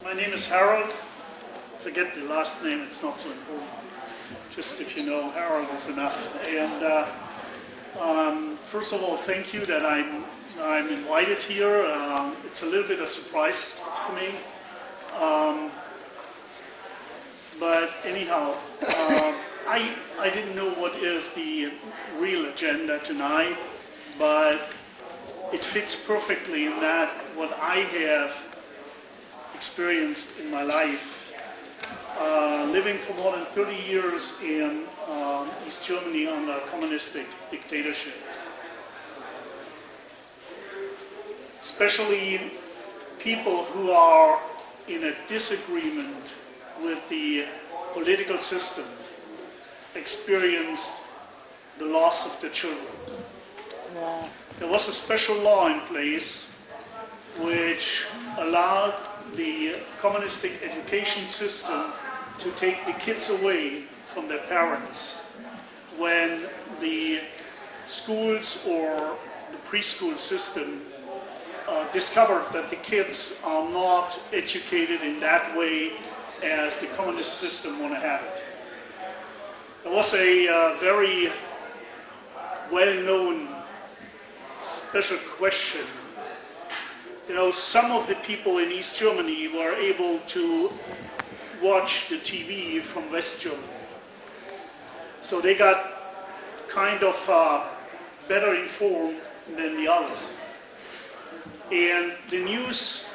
My name is Harald. Forget the last name, it's not so important. Just if you know Harald is enough. And first of all, thank you that I'm invited here. It's a little bit of a surprise for me. But anyhow, I didn't know what is the real agenda tonight, but it fits perfectly in that what I have experienced in my life. Living for more than 30 years in East Germany under communistic dictatorship. Especially people who are in a disagreement with the political system experienced the loss of their children. Yeah. There was a special law in place which allowed the communistic education system to take the kids away from their parents when the schools or the preschool system discovered that the kids are not educated in that way as the communist system want to have it. There was a very well-known special question. You know, some of the people in East Germany were able to watch the TV from West Germany. So they got kind of better informed than the others. And the news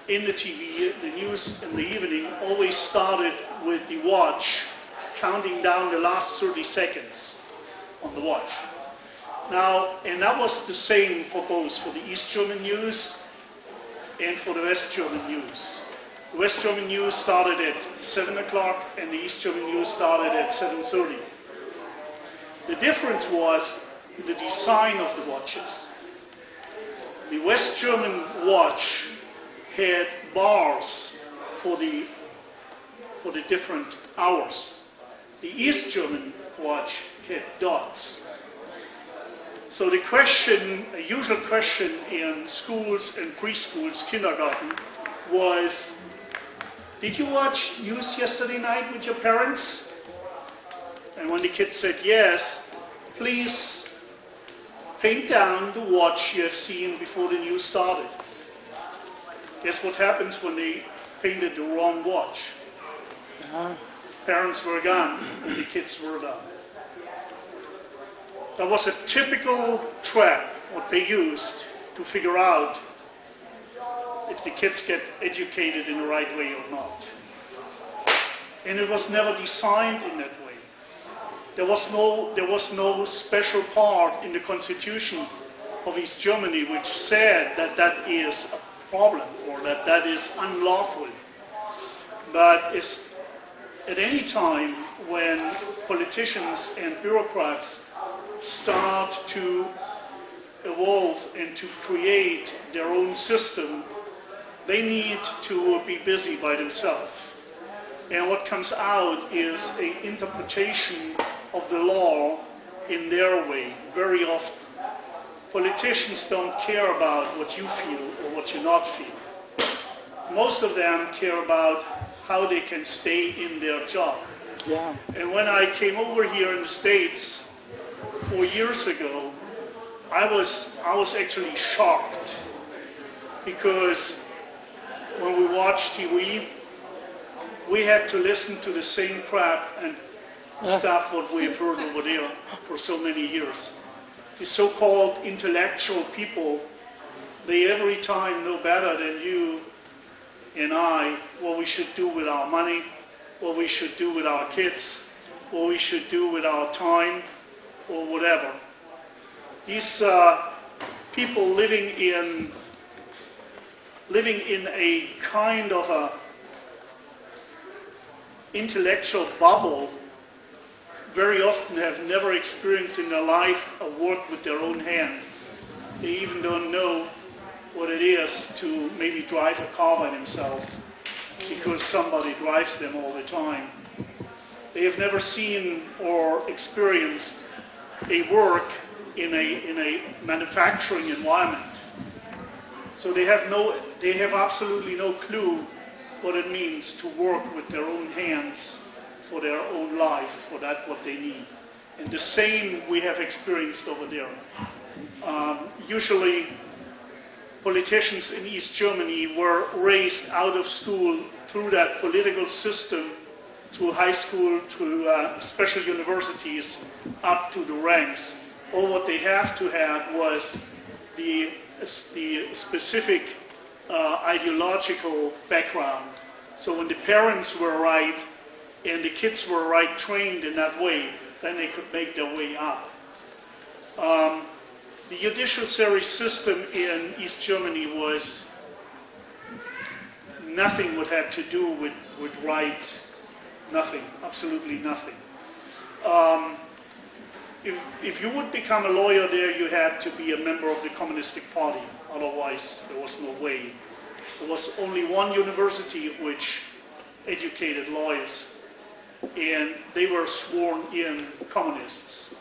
in the TV, the news in the evening always started with the watch counting down the last 30 seconds on the watch. Now, and that was the same for both, for the East German news and for the West German news. The West German news started at 7 o'clock and the East German news started at 7:30. The difference was the design of the watches. The West German watch had bars for the different hours. The East German watch had dots. So the question, a usual question in schools and preschools, kindergarten, was, did you watch news yesterday night with your parents? And when the kids said yes, please paint down the watch you have seen before the news started. Guess what happens when they painted the wrong watch? Parents were gone and the kids were done. That was a typical trap, what they used to figure out if the kids get educated in the right way or not. And it was never designed in that way. There was no special part in the constitution of East Germany which said that that is a problem or that that is unlawful. But at any time when politicians and bureaucrats start to evolve and to create their own system, they need to be busy by themselves. And what comes out is an interpretation of the law in their way, very often. Politicians don't care about what you feel or what you not feel. Most of them care about how they can stay in their job. Yeah. And when I came over here in the States 4 years ago, I was actually shocked because when we watched TV, we had to listen to the same crap and stuff what we've heard over there for so many years. The so-called intellectual people, they every time know better than you and I what we should do with our money, what we should do with our kids, what we should do with our time, or whatever. These people living in a kind of a intellectual bubble very often have never experienced in their life a work with their own hand. They even don't know what it is to maybe drive a car by themselves because somebody drives them all the time. They have never seen or experienced a work in a manufacturing environment. So they have absolutely no clue what it means to work with their own hands for their own life, for that what they need. And the same we have experienced over there. Usually politicians in East Germany were raised out of school through that political system, to high school, to special universities, up to the ranks. All what they have to have was the specific ideological background. So when the parents were right and the kids were right trained in that way, then they could make their way up. The judiciary system in East Germany was nothing what had to do with right, nothing, absolutely nothing. If you would become a lawyer there, you had to be a member of the Communistic Party. Otherwise, there was no way. There was only one university which educated lawyers, and they were sworn in communists.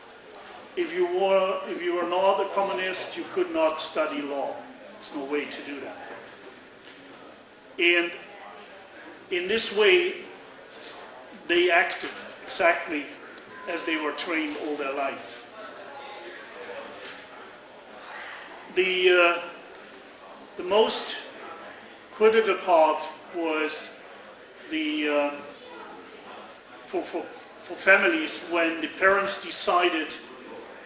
If you were not a communist, you could not study law. There's no way to do that. And in this way, they acted exactly as they were trained all their life. The most critical part was for families when the parents decided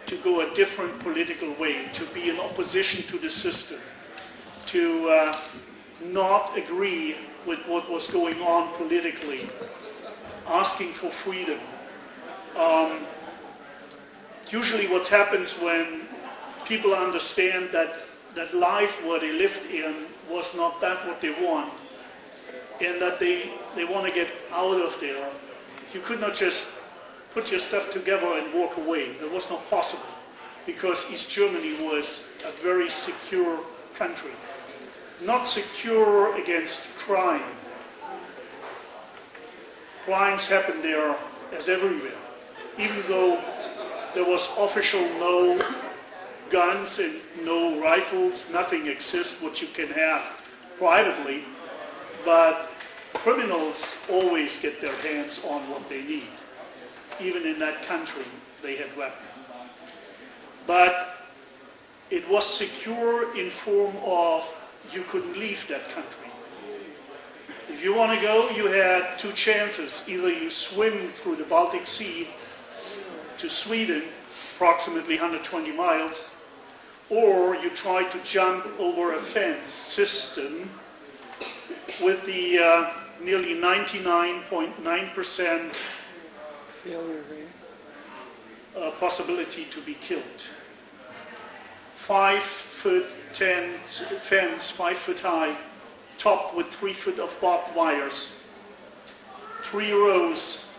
to go a different political way, to be in opposition to the system, to not agree with what was going on politically, asking for freedom. Usually what happens when people understand that life where they lived in was not that what they want, and that they want to get out of there, you could not just put your stuff together and walk away. That was not possible, because East Germany was a very secure country. Not secure against crime. Crimes happened there as everywhere. Even though there was official no guns and no rifles, nothing exists what you can have privately, but criminals always get their hands on what they need. Even in that country, they had weapons. But it was secure in form of you couldn't leave that country. If you want to go, you had two chances. Either you swim through the Baltic Sea to Sweden, approximately 120 miles, or you try to jump over a fence system with the nearly 99.9% failure rate. Possibility to be killed. 5 foot 10 fence, 5 foot high, topped with 3 foot of barbed wires, 3 rows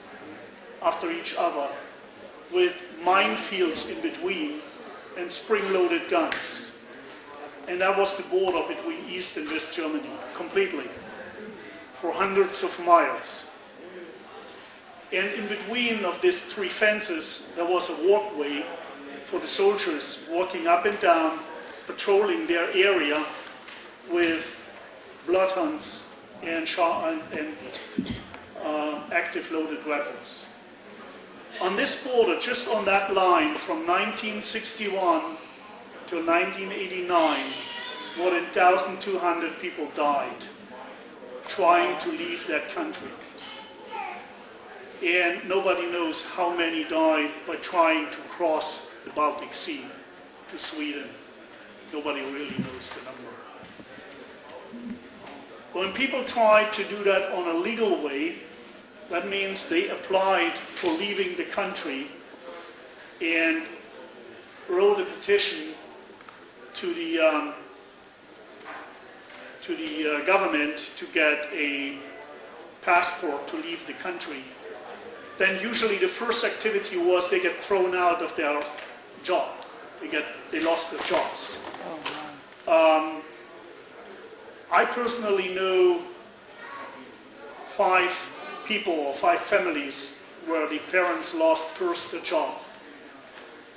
after each other, with minefields in between and spring-loaded guns. And that was the border between East and West Germany, completely, for hundreds of miles. And in between of these 3 fences, there was a walkway for the soldiers walking up and down, patrolling their area with bloodhounds and active loaded weapons. On this border, just on that line, from 1961 to 1989, more than 1,200 people died trying to leave that country. And nobody knows how many died by trying to cross the Baltic Sea to Sweden. Nobody really knows the number. When people tried to do that on a legal way, that means they applied for leaving the country and wrote a petition to the government to get a passport to leave the country. Then usually the first activity was they get thrown out of their job. They lost their jobs. I personally know 5 people or 5 families where the parents lost first a job.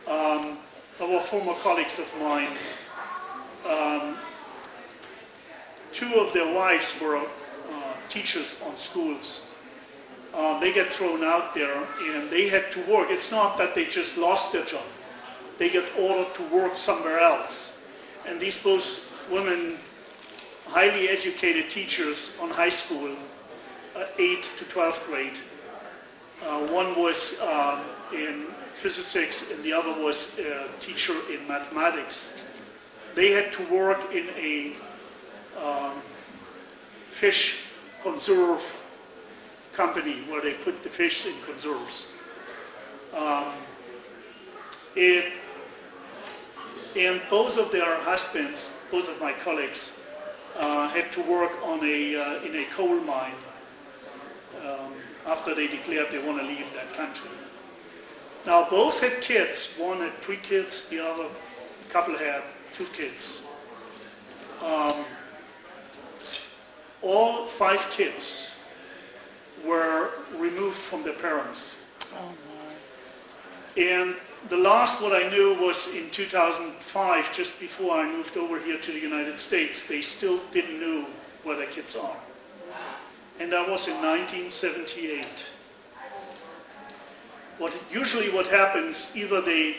There were former colleagues of mine. two of their wives were teachers on schools. They get thrown out there and they had to work. It's not that they just lost their job. They get ordered to work somewhere else. And these both women, highly educated teachers on high school, 8th to 12th grade. One was in physics and the other was a teacher in mathematics. They had to work in a fish conserve company where they put the fish in conserves. And both of their husbands, both of my colleagues, had to work on in a coal mine after they declared they want to leave that country. Now both had kids. One had 3 kids, the other couple had 2 kids. All 5 kids were removed from their parents. Oh my. And the last what I knew was in 2005, just before I moved over here to the United States, they still didn't know where their kids are. And that was in 1978. Usually what happens, either they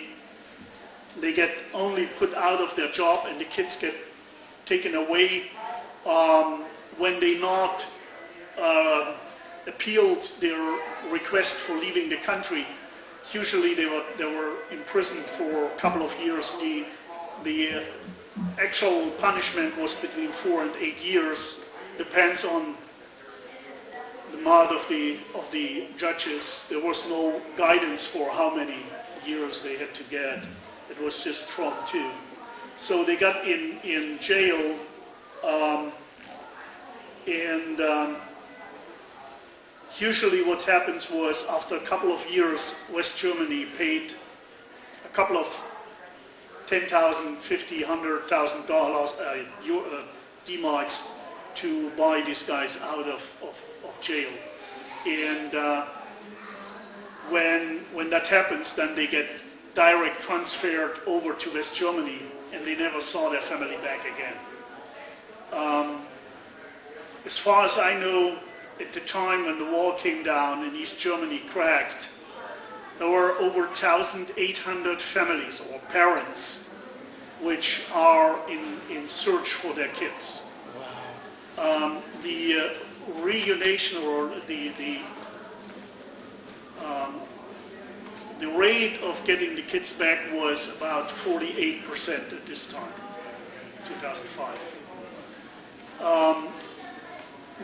get only put out of their job and the kids get taken away when they not appealed their request for leaving the country. Usually they were imprisoned for a couple of years. The actual punishment was between 4 and 8 years. Depends on the mouth of the judges. There was no guidance for how many years they had to get. It was just from 2. So they got in jail, and usually what happens was after a couple of years, West Germany paid a couple of $10,000, $50,000, $100,000 D-marks to buy these guys out of jail. And when that happens, then they get direct transferred over to West Germany, and they never saw their family back again. As far as I know, at the time when the wall came down and East Germany cracked, there were over 1,800 families or parents which are in search for their kids. The reunition or the rate of getting the kids back was about 48% at this time, 2005.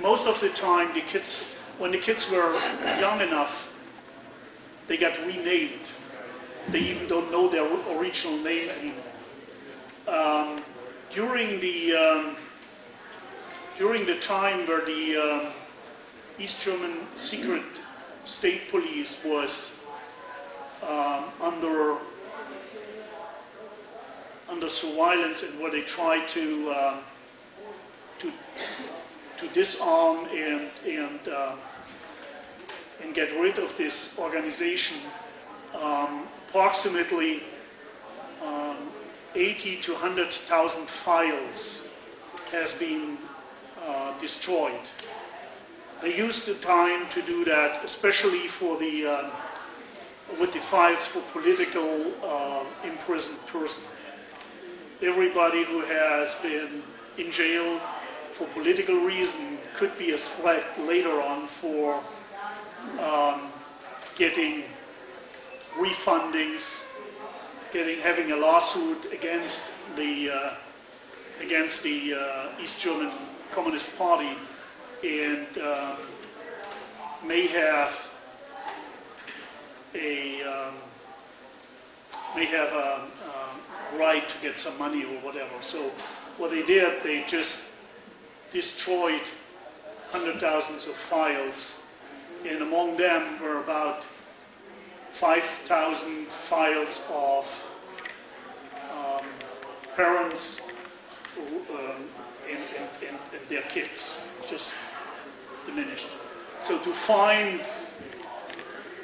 Most of the time, when the kids were young enough, they got renamed. They even don't know their original name anymore. During the time where the East German secret state police was under surveillance, and where they tried to disarm and get rid of this organization, approximately 80 to 100,000 files has been destroyed. They used the time to do that, especially for with the files for political imprisoned persons. Everybody who has been in jail for political reason could be a threat later on for getting refundings, having a lawsuit against the East German Communist Party, and may have a right to get some money or whatever. So what they did, they just destroyed hundreds of thousands of files, and among them were about 5,000 files of parents and their kids, just diminished. So to find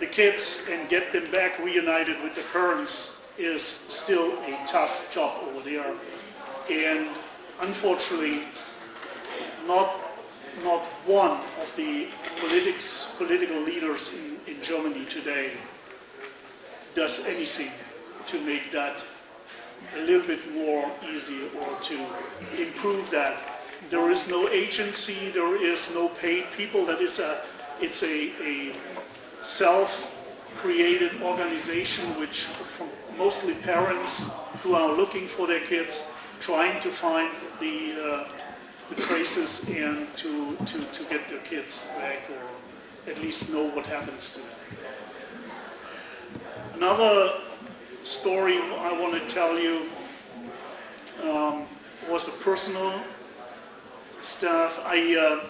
the kids and get them back reunited with the parents is still a tough job over there. And unfortunately, not one of the political leaders in Germany today does anything to make that a little bit more easy or to improve that. There is no agency, there is no paid people. It's a self-created organization, which from mostly parents who are looking for their kids, trying to find the traces and to get their kids back, or at least know what happens to them. Another story I want to tell you was the personal stuff. A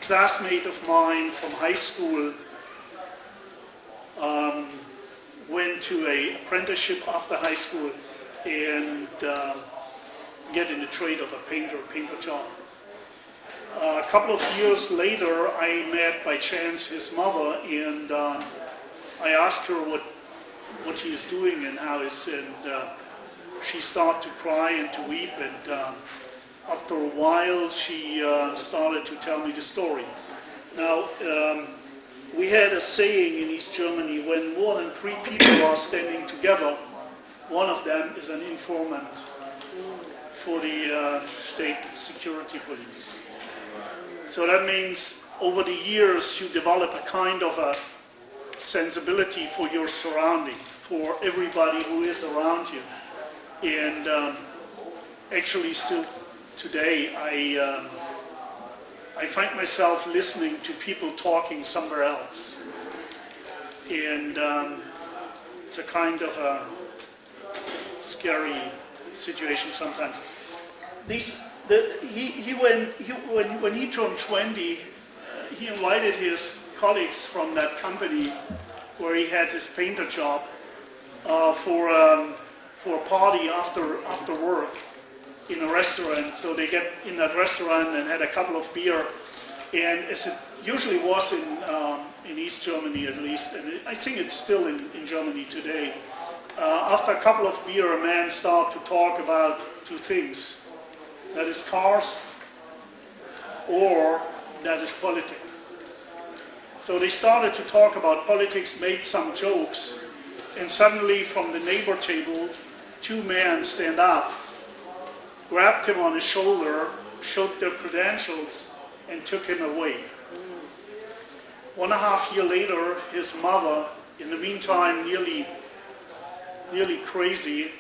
classmate of mine from high school went to an apprenticeship after high school and get in the trade of a painter job. A couple of years later, I met by chance his mother, and I asked her what he is doing and how is, and she started to cry and to weep, and after a while she started to tell me the story. Now, we had a saying in East Germany: when more than 3 people are standing together, one of them is an informant for the state security police. So that means over the years you develop a kind of a sensibility for your surrounding, for everybody who is around you. And actually still today I find myself listening to people talking somewhere else. And it's a kind of a scary situation sometimes. When he turned 20, he invited his colleagues from that company where he had his painter job for a party after work in a restaurant. So they get in that restaurant and had a couple of beer, and as it usually was in East Germany at least, and I think it's still in Germany today, after a couple of beer, a man started to talk about 2 things. That is cars, or that is politics. So they started to talk about politics, made some jokes, and suddenly from the neighbor table, 2 men stand up, grabbed him on his shoulder, showed their credentials, and took him away. 1.5 years later, his mother, in the meantime nearly crazy,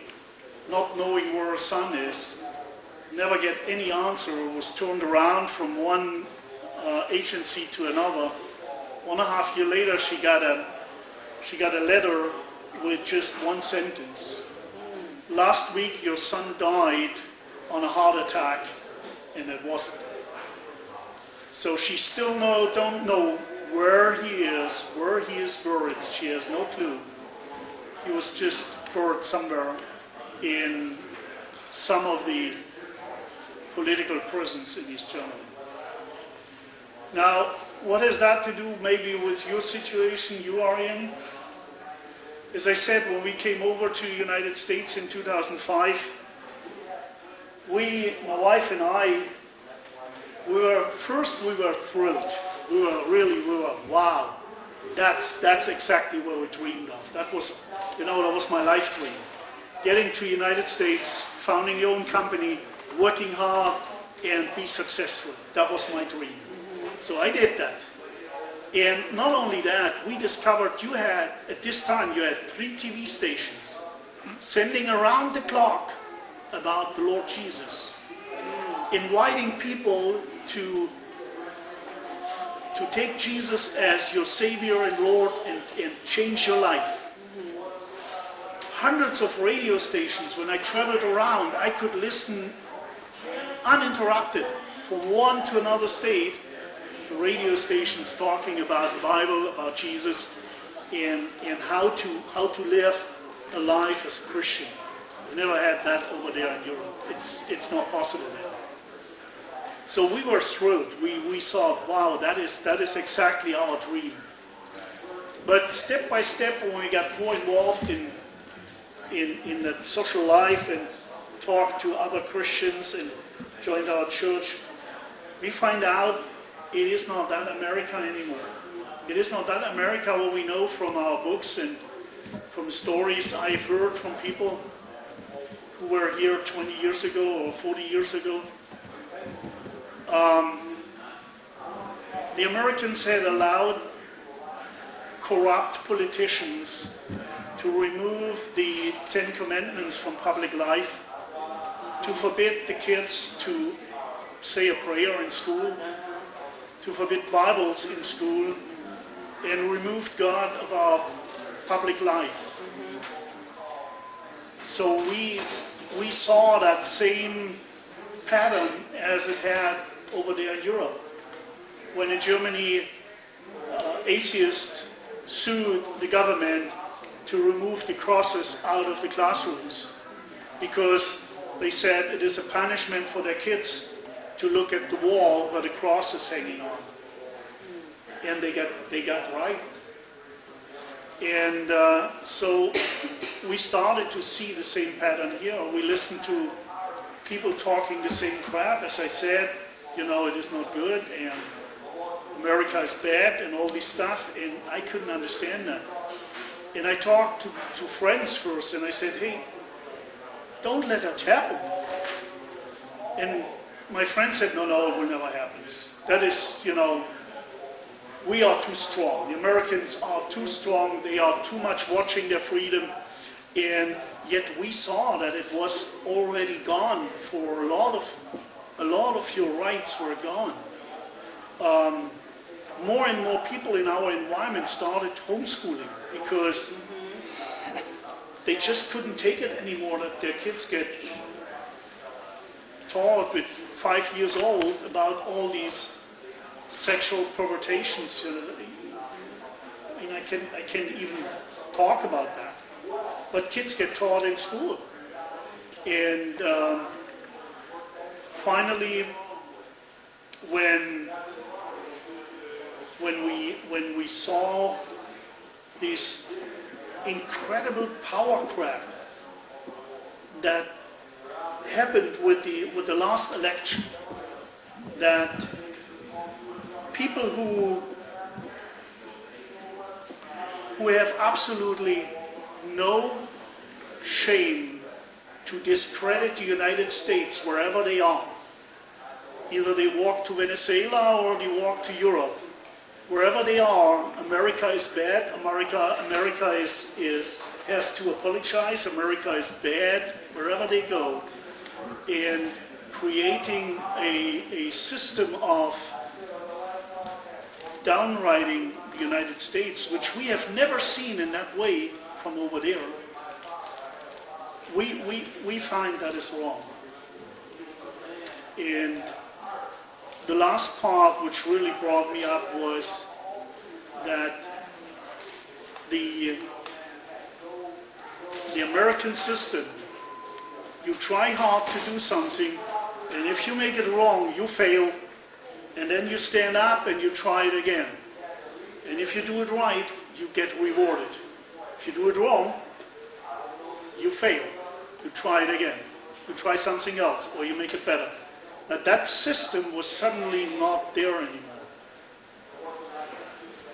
not knowing where her son is, never get any answer, was turned around from one agency to another. 1.5 years later, she got a letter with just 1 sentence. Last week your son died on a heart attack, and it wasn't. So she still don't know where he is buried. She has no clue. He was just buried somewhere in some of the political prisons in East Germany. Now, what has that to do maybe with your situation you are in? As I said, when we came over to the United States in 2005, my wife and I, we were thrilled. We were, wow, that's exactly what we dreamed of. That was my life dream. Getting to the United States, founding your own company, working hard, and be successful. That was my dream. So I did that. And not only that, we discovered at this time, you had 3 TV stations sending around the clock about the Lord Jesus, inviting people to take Jesus as your Savior and Lord and change your life. Hundreds of radio stations. When I traveled around, I could listen uninterrupted from one to another state to radio stations talking about the Bible, about Jesus, and how to live a life as a Christian. I've never had that over there in Europe. It's not possible there. So we were thrilled. We thought, wow, that is exactly our dream. But step by step, when we got more involved in the social life and talked to other Christians and joined our church, we find out it is not that America anymore. It is not that America what we know from our books and from stories I've heard from people who were here 20 years ago or 40 years ago. The Americans had allowed corrupt politicians to remove the Ten Commandments from public life, to forbid the kids to say a prayer in school, to forbid Bibles in school, and removed God of our public life. So we saw that same pattern as it had over there in Europe. When in Germany, atheists sued the government to remove the crosses out of the classrooms because they said it is a punishment for their kids to look at the wall where the cross is hanging on. And they got right. And so we started to see the same pattern here. We listened to people talking the same crap. As I said, it is not good, and America is bad, and all this stuff, and I couldn't understand that. And I talked to friends first, and I said, hey, don't let that happen. And my friend said, no, it will never happen. That is, we are too strong. The Americans are too strong. They are too much watching their freedom. And yet we saw that it was already gone for a lot of your rights were gone. More and more people in our environment started homeschooling because they just couldn't take it anymore that their kids get taught with 5 years old about all these sexual pervertations. I can't even talk about that. But kids get taught in school. And finally, when we saw this incredible power grab that happened with the last election, that people who have absolutely no shame to discredit the United States wherever they are, either they walk to Venezuela or they walk to Europe, wherever they are, America is bad. America has to apologize. America is bad wherever they go, and creating a system of downrighting the United States, which we have never seen in that way from over there. We find that is wrong. And the last part which really brought me up was that the American system, you try hard to do something, and if you make it wrong, you fail, and then you stand up and you try it again. And if you do it right, you get rewarded. If you do it wrong, you fail. You try it again. You try something else, or you make it better. But that system was suddenly not there anymore.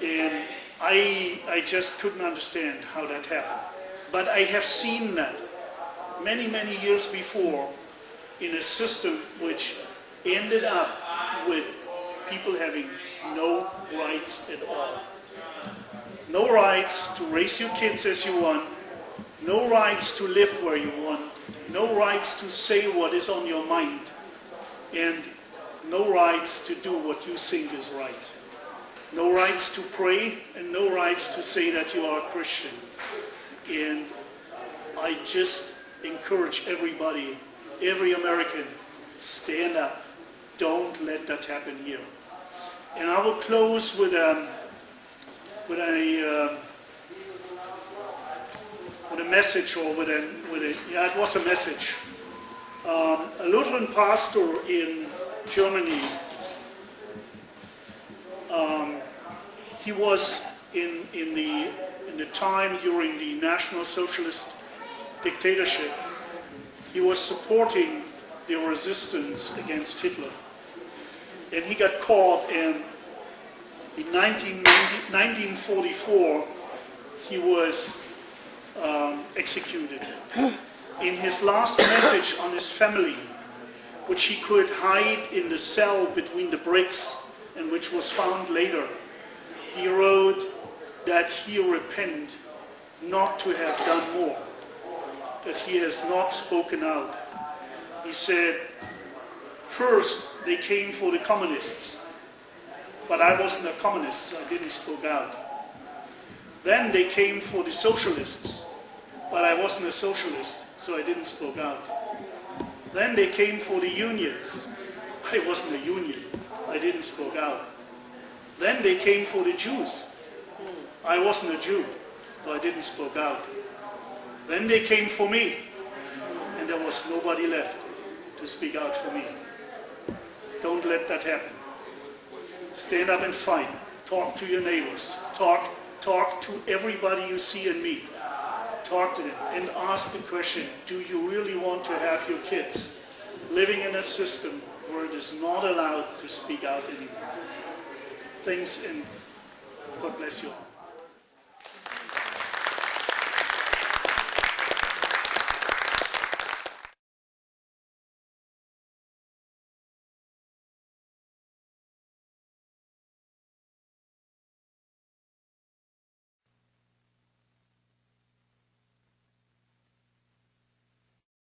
And I just couldn't understand how that happened. But I have seen that many, many years before in a system which ended up with people having no rights at all. No rights to raise your kids as you want. No rights to live where you want. No rights to say what is on your mind. And no rights to do what you think is right. No rights to pray, and no rights to say that you are a Christian. And I just encourage everybody, every American, stand up. Don't let that happen here. And I will close with a message, or it was a message. A Lutheran pastor in Germany, he was in the time during the National Socialist dictatorship, he was supporting the resistance against Hitler. And he got caught, and in 1944 he was executed. In his last message on his family, which he could hide in the cell between the bricks and which was found later, he wrote that he repent not to have done more, that he has not spoken out. He said, first they came for the communists, but I wasn't a communist, so I didn't speak out. Then they came for the socialists, but I wasn't a socialist, so I didn't speak out. Then they came for the unions. I wasn't a union, I didn't speak out. Then they came for the Jews. I wasn't a Jew, so I didn't speak out. Then they came for me, and there was nobody left to speak out for me. Don't let that happen. Stand up and fight. Talk to your neighbors. Talk to everybody you see and meet. Talk to them and ask the question, do you really want to have your kids living in a system where it is not allowed to speak out anymore? Thanks, and God bless you all.